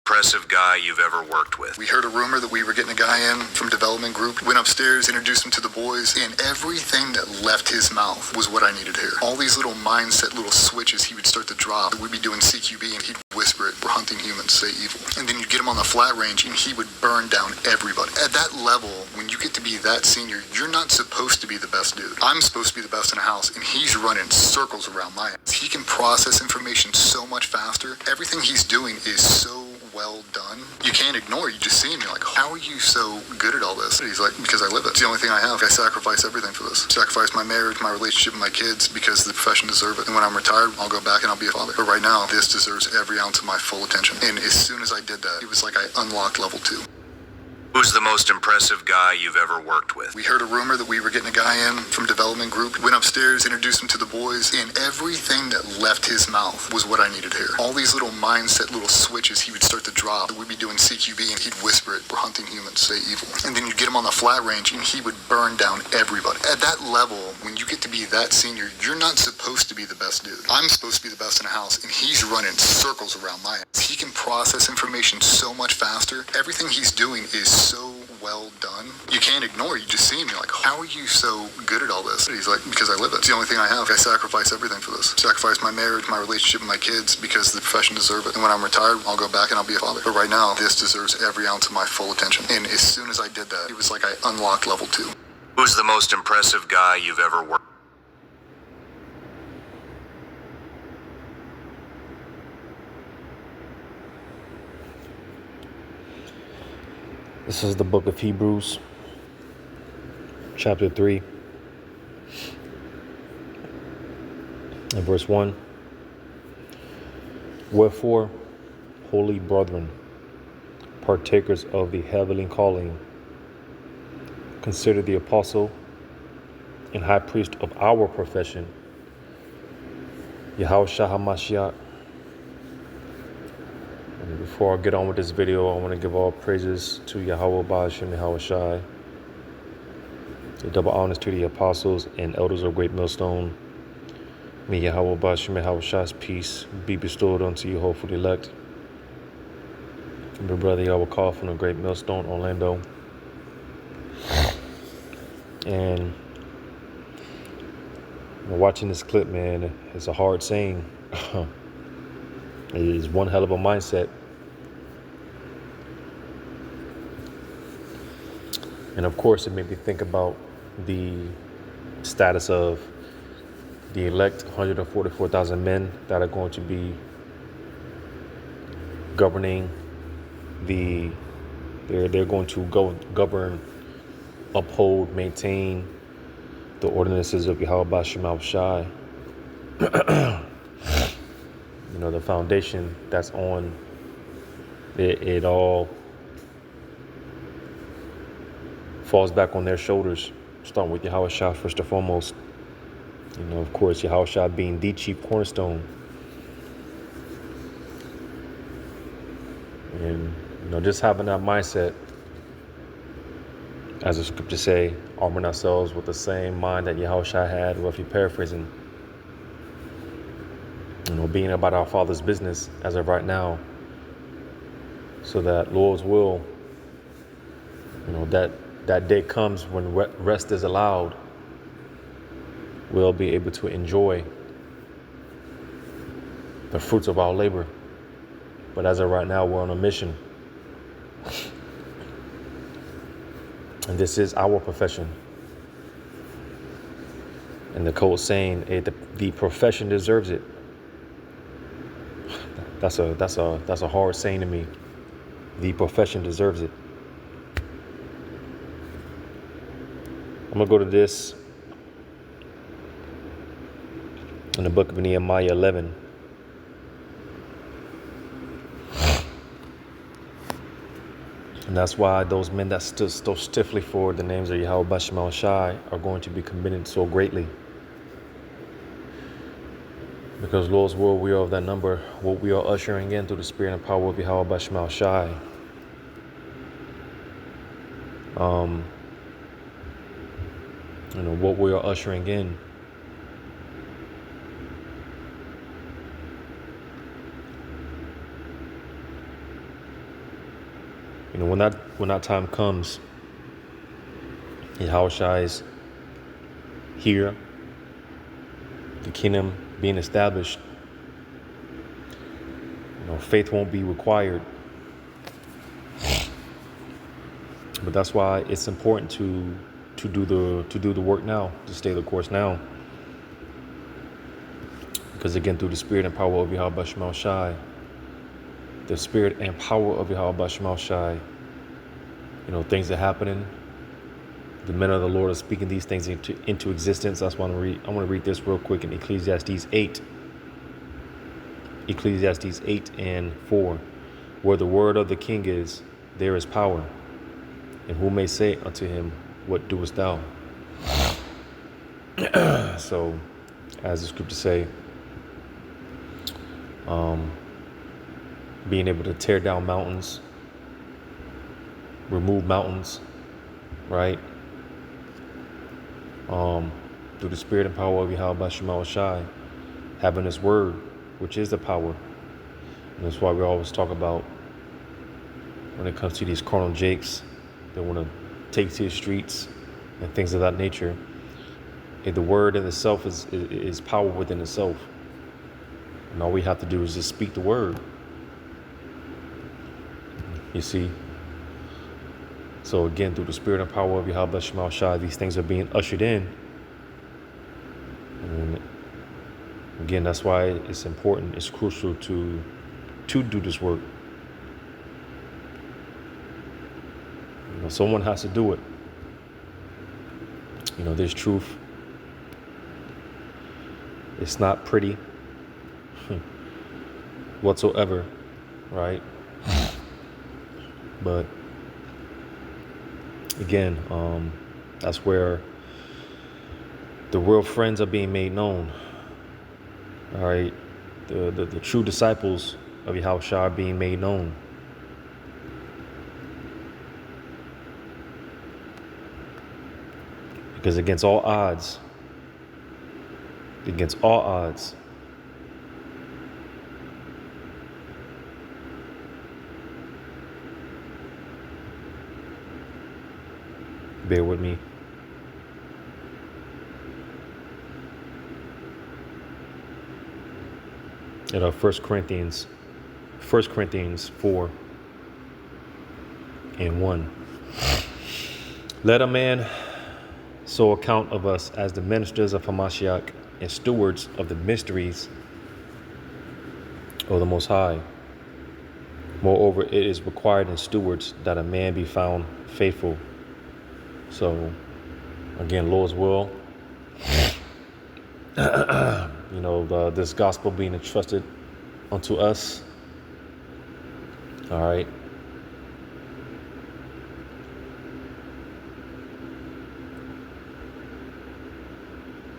impressive guy you've ever worked with? We heard a rumor that we were getting a guy in from development group, went upstairs, introduced him to the boys, and everything that left his mouth was what I needed to hear. All these little mindset, little switches he would start to drop. We'd be doing CQB and he'd whisper it, "We're hunting humans, say evil." And then you'd get him on the flat range and he would burn down everybody. At that level, when you get to be that senior, you're not supposed to be the best dude. I'm supposed to be the best in the house, and he's running circles around my ass. He can process information so much faster. Everything he's doing is so well done. You can't ignore it. You just see him. You're like, how are you so good at all this? He's like, because I live it. It's the only thing I have. I sacrifice everything for this. Sacrifice my marriage, my relationship with my kids, because the profession deserves it. And when I'm retired, I'll go back and I'll be a father. But right now, this deserves every ounce of my full attention. And as soon as I did that, it was like I unlocked level 2. Who's the most impressive guy you've ever worked with? We heard a rumor that we were getting a guy in from development group, went upstairs, introduced him to the boys, and everything that left his mouth was what I needed to hear. All these little mindset, little switches he would start to drop. We'd be doing CQB and he'd whisper it, "We're hunting humans, say evil." And then you'd get him on the flat range and he would burn down everybody. At that level, when you get to be that senior, you're not supposed to be the best dude. I'm supposed to be the best in the house, and he's running circles around my ass. He can process information so much faster. Everything he's doing is so well done. You can't ignore it. You just see him. You're like, how are you so good at all this? He's like, because I live it. It's the only thing I have. I sacrifice everything for this. Sacrifice my marriage, my relationship with my kids, because the profession deserves it. And when I'm retired, I'll go back and I'll be a father. But right now, this deserves every ounce of my full attention. And as soon as I did that, it was like I unlocked level 2. Who's the most impressive guy you've ever worked with? This is the book of Hebrews, chapter 3, and verse 1. Wherefore, holy brethren, partakers of the heavenly calling, consider the apostle and high priest of our profession, Yahushua HaMashiach. And before I get on with this video, I want to give all praises to Yahweh Ba'ashem Yahushai. The double honors to the apostles and elders of Great Millstone. May Yahweh Ba'ashem Yahushai's peace be bestowed unto you, hopefully elect. And my brother Yahweh call from the Great Millstone, Orlando. And watching this clip, man, it's a hard saying. It is one hell of a mindset. And of course, it made me think about the status of the elect 144,000 men that are going to be governing they're going to govern, uphold, maintain the ordinances of Yahweh Ba'ashem Shai. You know, the foundation that's on it all falls back on their shoulders, starting with Yahweh Shai first and foremost. You know, of course, Yahweh Shai being the chief cornerstone. And, you know, just having that mindset, as the scriptures say, arming ourselves with the same mind that Yahweh Shai had, roughly paraphrasing. You know, being about our Father's business as of right now, so that Lord's will, you know, that day comes when rest is allowed, we'll be able to enjoy the fruits of our labor. But as of right now, we're on a mission. And this is our profession. And the code saying, the profession deserves it. That's a hard saying to me. The profession deserves it. I'm gonna go to this in the book of Nehemiah 11. And that's why those men that stood so stiffly for the names of Yahweh Ba'ashem Shai are going to be commended so greatly. Because Lord's will, we are of that number, what we are ushering in through the spirit and power of Yahweh Ba'ashem Shai. You know, what we are ushering in You know, when that time comes, Yahushua is here, the kingdom being established. You know, faith won't be required. But that's why it's important to do the work now, to stay the course now. Because again, through the spirit and power of Yahweh Shemal Shai, the spirit and power of Yahweh Shemal Shai, you know, things are happening. The men of the Lord are speaking these things into existence. That's why I want to read this real quick in Ecclesiastes 8. Ecclesiastes 8:4. Where the word of the king is, there is power. And who may say unto him, what doest thou? So, as the scriptures say, being able to tear down mountains, remove mountains, right? Through the spirit and power of Yahweh Shemal Shai, having His word, which is the power. And that's why we always talk about when it comes to these carnal jakes that want to take to the streets and things of that nature. And the word in itself is power within itself. And all we have to do is just speak the word. You see? So again, through the spirit and power of Yahweh Shemal Shai, these things are being ushered in. And again, that's why it's important, it's crucial to do this work. You know, someone has to do it. You know, there's truth. It's not pretty whatsoever, right? But again, that's where the real friends are being made known. All right, the true disciples of Yahushua are being made known. Because against all odds, bear with me. In 1 Corinthians 4:1. Let a man so account of us as the ministers of Hamashiach and stewards of the mysteries of the Most High. Moreover, it is required in stewards that a man be found faithful. So, again, Lord's will, you know, this gospel being entrusted unto us. All right.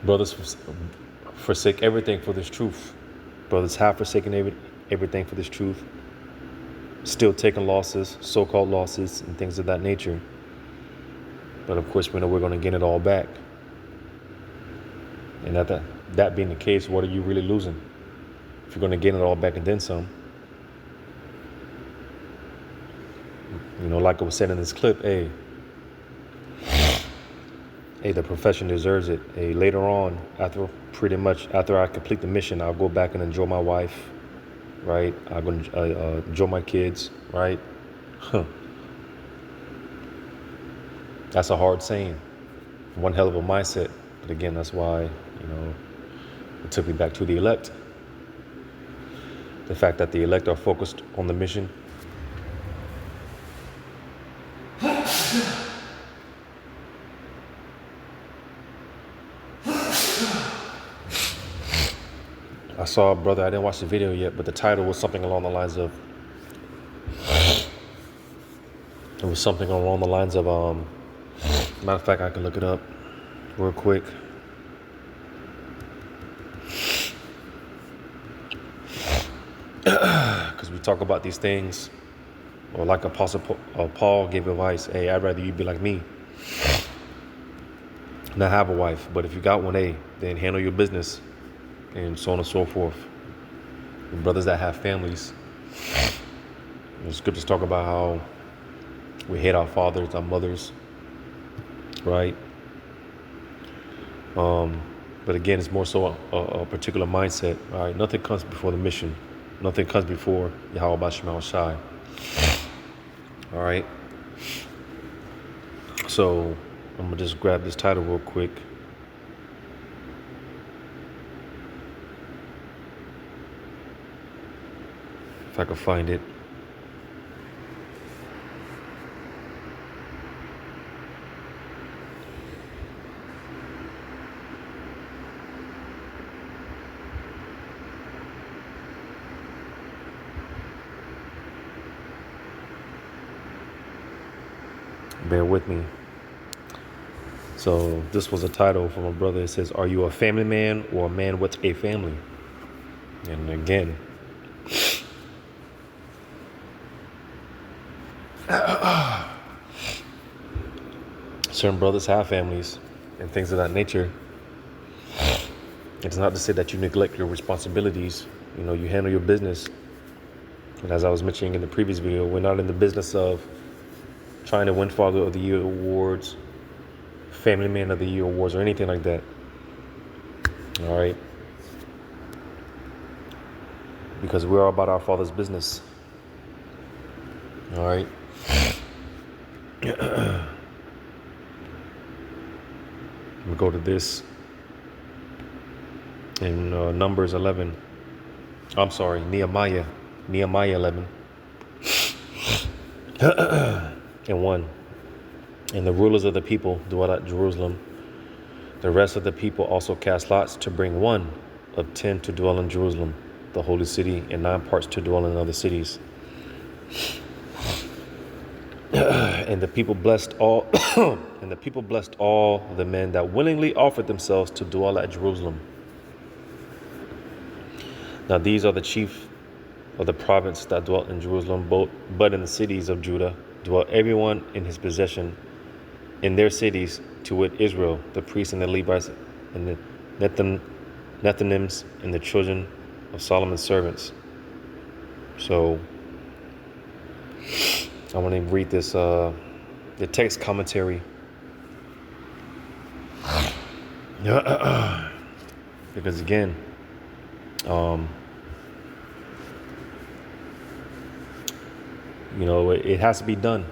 Brothers, forsake everything for this truth. Brothers have forsaken everything for this truth. Still taking losses, so-called losses, and things of that nature. But of course, we know we're going to get it all back. And that being the case, what are you really losing? If you're going to get it all back and then some. You know, like I was said in this clip, hey, the profession deserves it. Hey, later on, after I complete the mission, I'll go back and enjoy my wife, right? I'm going to enjoy my kids, right? That's a hard saying. One hell of a mindset. But again, that's why, you know, it took me back to the elect. The fact that the elect are focused on the mission. I saw a brother, I didn't watch the video yet, but the title was something along the lines of, matter of fact, I can look it up real quick. Because we talk about these things, or like Apostle Paul gave advice, hey, I'd rather you be like me, not have a wife. But if you got one, hey, then handle your business, and so on and so forth. And brothers that have families, the scriptures talk about how We hate our fathers, our mothers, right? But again, it's more so a particular mindset. All right, nothing comes before the mission. Nothing comes before Yahweh Bashim Shai. All right. So I'm gonna just grab this title real quick. If I can find it. Bear with me. So this was a title from a brother. It says, "Are you a family man or a man with a family?" And again, certain brothers have families and things of that nature. It's not to say that you neglect your responsibilities. You know, you handle your business. And as I was mentioning in the previous video, we're not in the business of trying to win Father of the Year awards, Family Man of the Year awards, or anything like that. All right. Because we're all about our Father's business. All right. We go to this in Numbers 11. I'm sorry, Nehemiah 11 and 1. And the rulers of the people dwell at Jerusalem. The rest of the people also cast lots to bring 1 of 10 to dwell in Jerusalem, the holy city, and 9 parts to dwell in other cities. And the people blessed all and the people blessed all the men that willingly offered themselves to dwell at Jerusalem. Now these are the chief of the province that dwelt in Jerusalem, but in the cities of Judah dwelt everyone in his possession in their cities, to wit Israel, the priests and the Levites, and the Nethinims, and the children of Solomon's servants. So I want to read this, the text commentary. Because again, you know, it has to be done,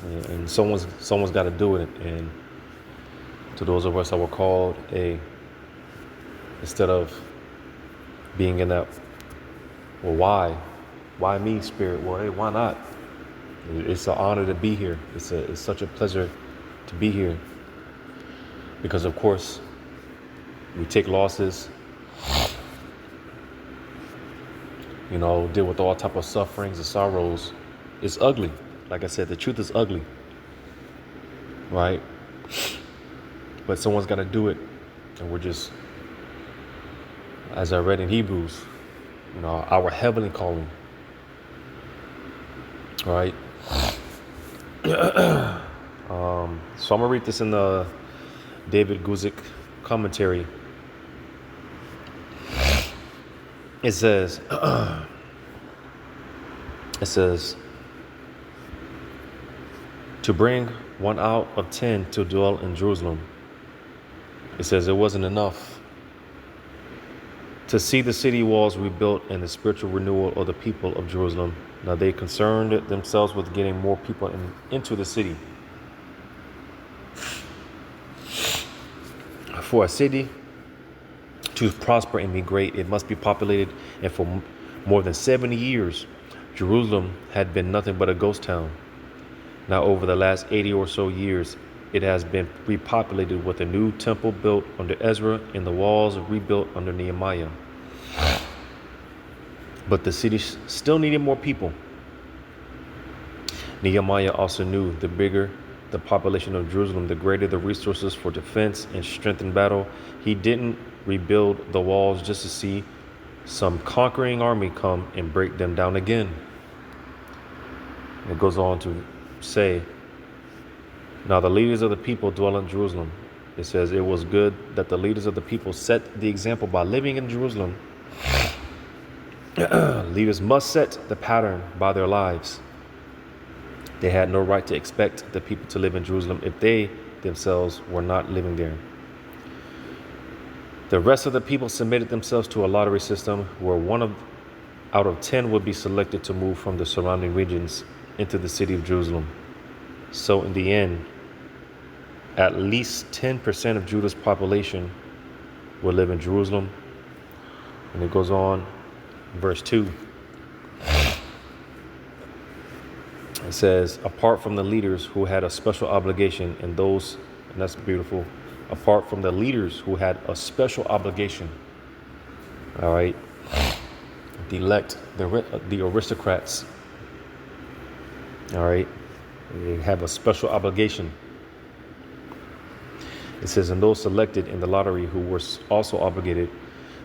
and someone's got to do it. And to those of us that were called, instead of being in that, well, why me, Spirit? Well, hey, why not? It's an honor to be here. It's such a pleasure to be here, because of course we take losses, you know, deal with all type of sufferings and sorrows. It's ugly. Like I said, the truth is ugly, right? But someone's got to do it, and we're just, as I read in Hebrews, you know, our heavenly calling, right? So I'm gonna read this in the David Guzik commentary. It says, to bring 1 out of 10 to dwell in Jerusalem. It says it wasn't enough to see the city walls rebuilt and the spiritual renewal of the people of Jerusalem. Now they concerned themselves with getting more people into the city. For a city to prosper and be great, it must be populated. And for more than 70 years, Jerusalem had been nothing but a ghost town. Now over the last 80 or so years, it has been repopulated with a new temple built under Ezra and the walls rebuilt under Nehemiah. But the city still needed more people. Nehemiah also knew the bigger the population of Jerusalem, the greater the resources for defense and strength in battle. He didn't rebuild the walls just to see some conquering army come and break them down again. It goes on to say, now the leaders of the people dwell in Jerusalem. It says it was good that the leaders of the people set the example by living in Jerusalem. Leaders must set the pattern by their lives. They had no right to expect the people to live in Jerusalem if they themselves were not living there. The rest of the people submitted themselves to a lottery system where out of 10 would be selected to move from the surrounding regions into the city of Jerusalem. So in the end, at least 10% of Judah's population will live in Jerusalem. And it goes on, verse 2. It says, apart from the leaders who had a special obligation, and that's beautiful, apart from the leaders who had a special obligation, all right, the elect, the aristocrats, all right, they have a special obligation. It says, and those selected in the lottery who were also obligated,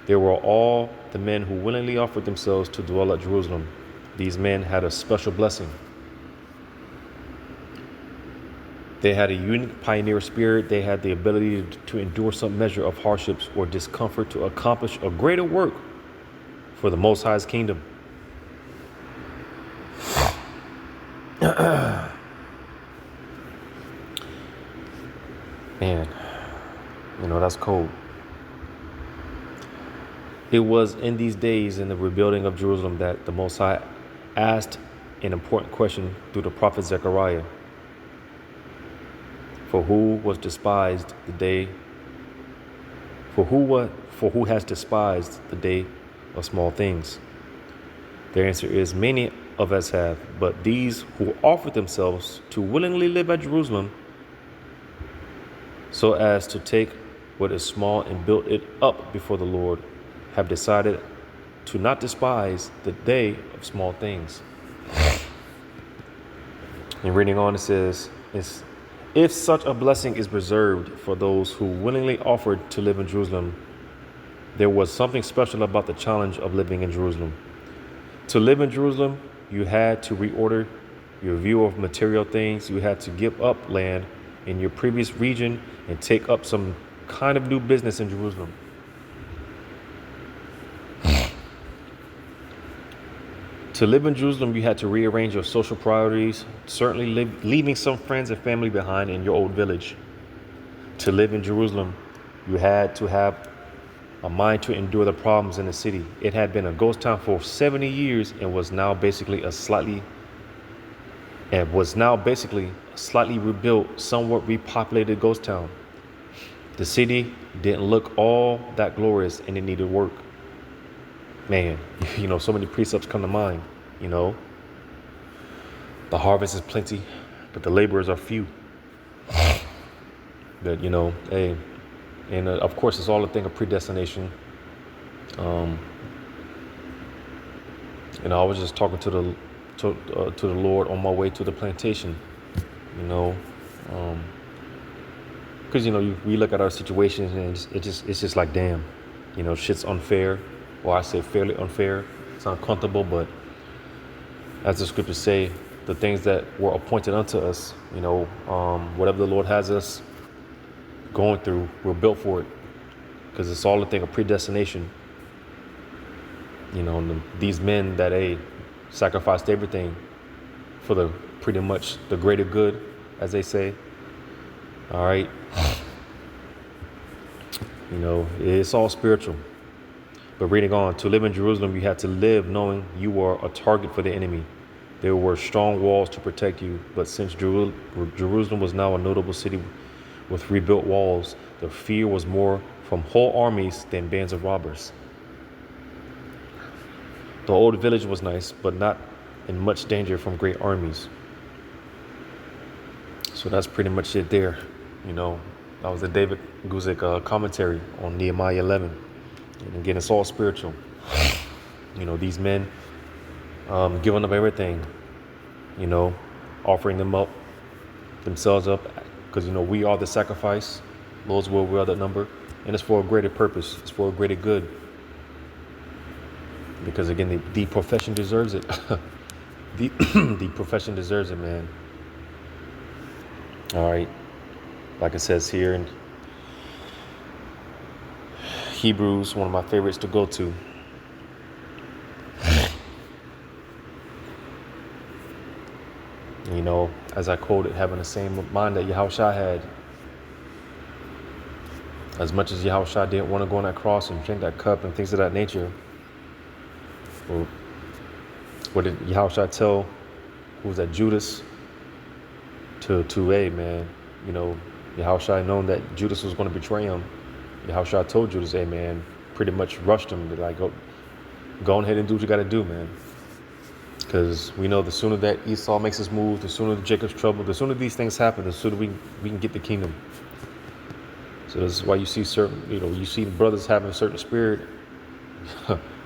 there were all the men who willingly offered themselves to dwell at Jerusalem. These men had a special blessing. They had a unique pioneer spirit. They had the ability to endure some measure of hardships or discomfort to accomplish a greater work for the Most High's kingdom. Man, that's cold. It was in these days in the rebuilding of Jerusalem that the Most High asked an important question through the prophet Zechariah. For who has despised the day of small things? Their answer is, many of us have, but these who offered themselves to willingly live at Jerusalem so as to take what is small and build it up before the Lord have decided to not despise the day of small things. And reading on, it says, if such a blessing is reserved for those who willingly offered to live in Jerusalem, there was something special about the challenge of living in Jerusalem. To live in Jerusalem, you had to reorder your view of material things. You had to give up land in your previous region and take up some kind of new business in Jerusalem. To live in Jerusalem, you had to rearrange your social priorities, certainly leaving some friends and family behind in your old village. To live in Jerusalem, you had to have a mind to endure the problems in the city. It had been a ghost town for 70 years and was now basically a slightly rebuilt, somewhat repopulated ghost town. The city didn't look all that glorious and it needed work. Man, so many precepts come to mind, The harvest is plenty, but the laborers are few. But, hey, and of course, it's all a thing of predestination. And I was just talking to the Lord on my way to the plantation, because, we look at our situations and it's just like, damn, shit's unfair. Or I say fairly unfair. It's uncomfortable, but as the scriptures say, the things that were appointed unto us, whatever the Lord has us going through, we're built for it, because it's all a thing of predestination. These men that sacrificed everything for pretty much the greater good, as they say. All right, it's all spiritual. But reading on, to live in Jerusalem, you had to live knowing you were a target for the enemy. There were strong walls to protect you, but since Jerusalem was now a notable city with rebuilt walls, the fear was more from whole armies than bands of robbers. The old village was nice, but not in much danger from great armies. So that's pretty much it there. That was the David Guzik commentary on Nehemiah 11. And again, it's all spiritual. These men giving up everything, offering themselves up, because, we are the sacrifice. Lord's will, we are that number. And it's for a greater purpose. It's for a greater good. Because, again, the profession deserves it. The profession deserves it, man. All right. Like it says here in Hebrews, one of my favorites to go to. You know, as I quoted, having the same mind that Yahushua had. As much as Yahushua didn't want to go on that cross and drink that cup and things of that nature, well, what did Yahushua tell, who was that, Judas? To hey, man, you know, Yahushua known that Judas was going to betray him. Yahushua told Judas, hey, man, pretty much rushed him to like, go ahead and do what you got to do, man. Because we know the sooner that Esau makes his move, the sooner Jacob's trouble, the sooner these things happen, the sooner we can get the kingdom. So this is why you see you see brothers having a certain spirit.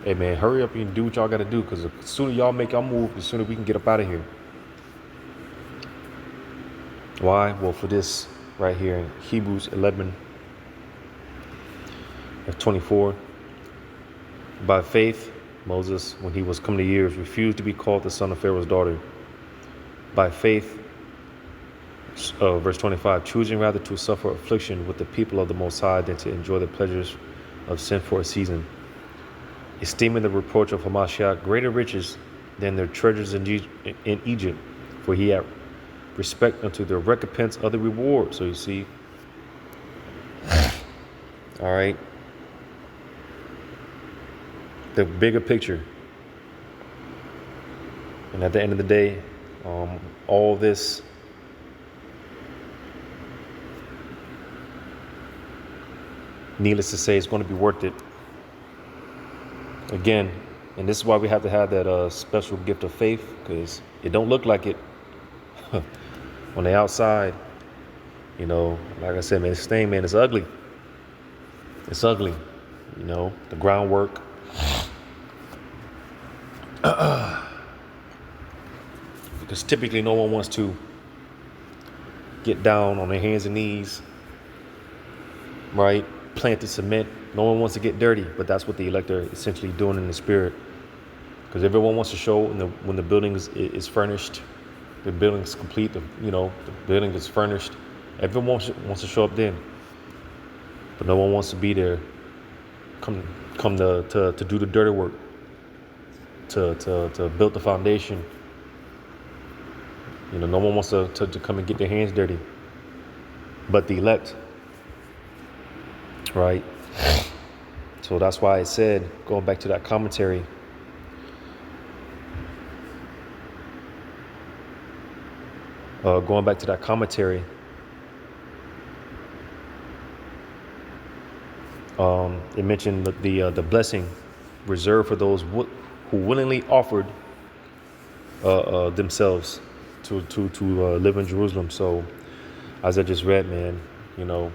Hey, man, hurry up and do what y'all got to do, because the sooner y'all make y'all move, the sooner we can get up out of here. Why? Well, for this right here in Hebrews 11:24. By faith, Moses, when he was come to years, refused to be called the son of Pharaoh's daughter. By faith, verse 25, choosing rather to suffer affliction with the people of the Most High than to enjoy the pleasures of sin for a season, esteeming the reproach of Hamashiach greater riches than their treasures in Egypt, for he had respect unto the recompense of the reward. So you see, all right, the bigger picture. And at the end of the day, all this needless to say, it's going to be worth it. Again, and this is why we have to have that special gift of faith, because it don't look like it on the outside. You know, like I said, man, this thing, man, it's ugly. It's ugly. You know, the groundwork. Because typically no one wants to get down on their hands and knees, right? Plant the cement. No one wants to get dirty, but that's what the elect are essentially doing in the spirit. Because everyone wants to show when the building is furnished, the building is complete, the building is furnished. Everyone wants to show up then, but no one wants to be there. Come to do the dirty work, to build the foundation. You know, no one wants to come and get their hands dirty, but the elect, right? So that's why I said, going back to that commentary, it mentioned the blessing reserved for those who willingly offered themselves to live in Jerusalem. So, as I just read, man, you know,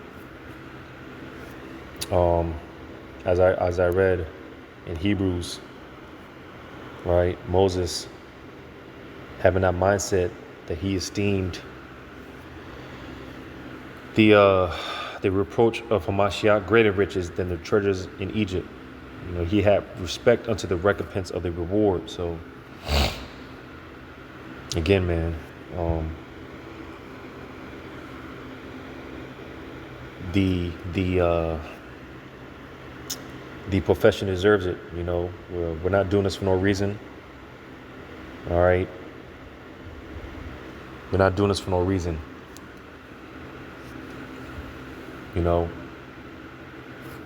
as I read in Hebrews, right, Moses having that mindset that he esteemed the reproach of Hamashiach greater riches than the treasures in Egypt. You know, he had respect unto the recompense of the reward. So again, man, the profession deserves it. You know, we're not doing this for no reason. All right, we're not doing this for no reason. You know,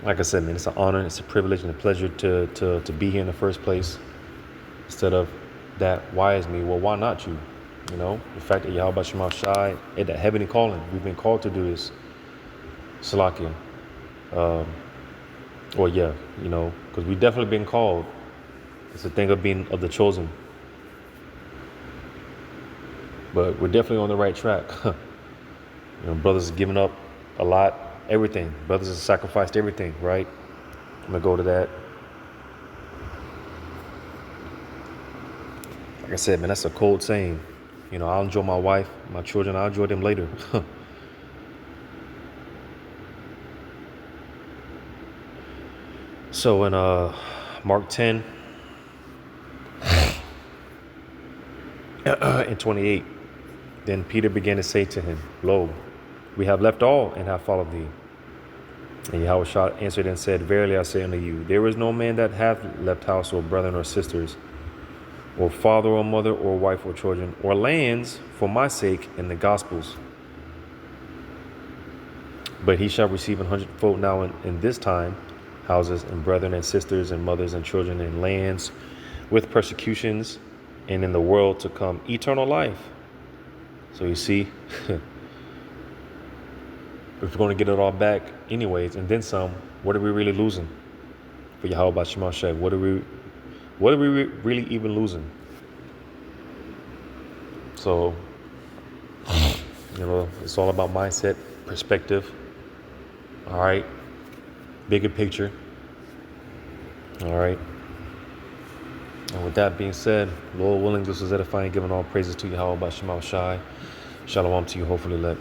like I said, man, it's an honor, it's a privilege and a pleasure to be here in the first place. Instead of that, why is me? Well, why not you? You know, the fact that Yahweh Shema Shai at that heavenly calling, we've been called to do this. Salakia. Well, yeah, you know, because we definitely been called. It's a thing of being of the chosen. But we're definitely on the right track. You know, brothers are giving up a lot, everything. Brothers have sacrificed everything, right? I'm going to go to that. Like I said, man, that's a cold saying. You know, I'll enjoy my wife, my children, I'll enjoy them later. So in Mark 10 and 28, then Peter began to say to him, Lo, we have left all and have followed thee. And Yahweh answered and said, Verily I say unto you, there is no man that hath left house or brethren or sisters, or father or mother, or wife or children, or lands for my sake in the Gospels. But he shall receive 100-fold now in this time, houses and brethren and sisters and mothers and children and lands with persecutions, and in the world to come eternal life. So you see, if we're going to get it all back anyways, and then some, what are we really losing for Yahweh Shema Shai? What are we really even losing? So, it's all about mindset, perspective. All right. Bigger picture. All right. And with that being said, Lord willing, this is edifying, giving all praises to Yahweh Shema Shai. Shalom to you, hopefully let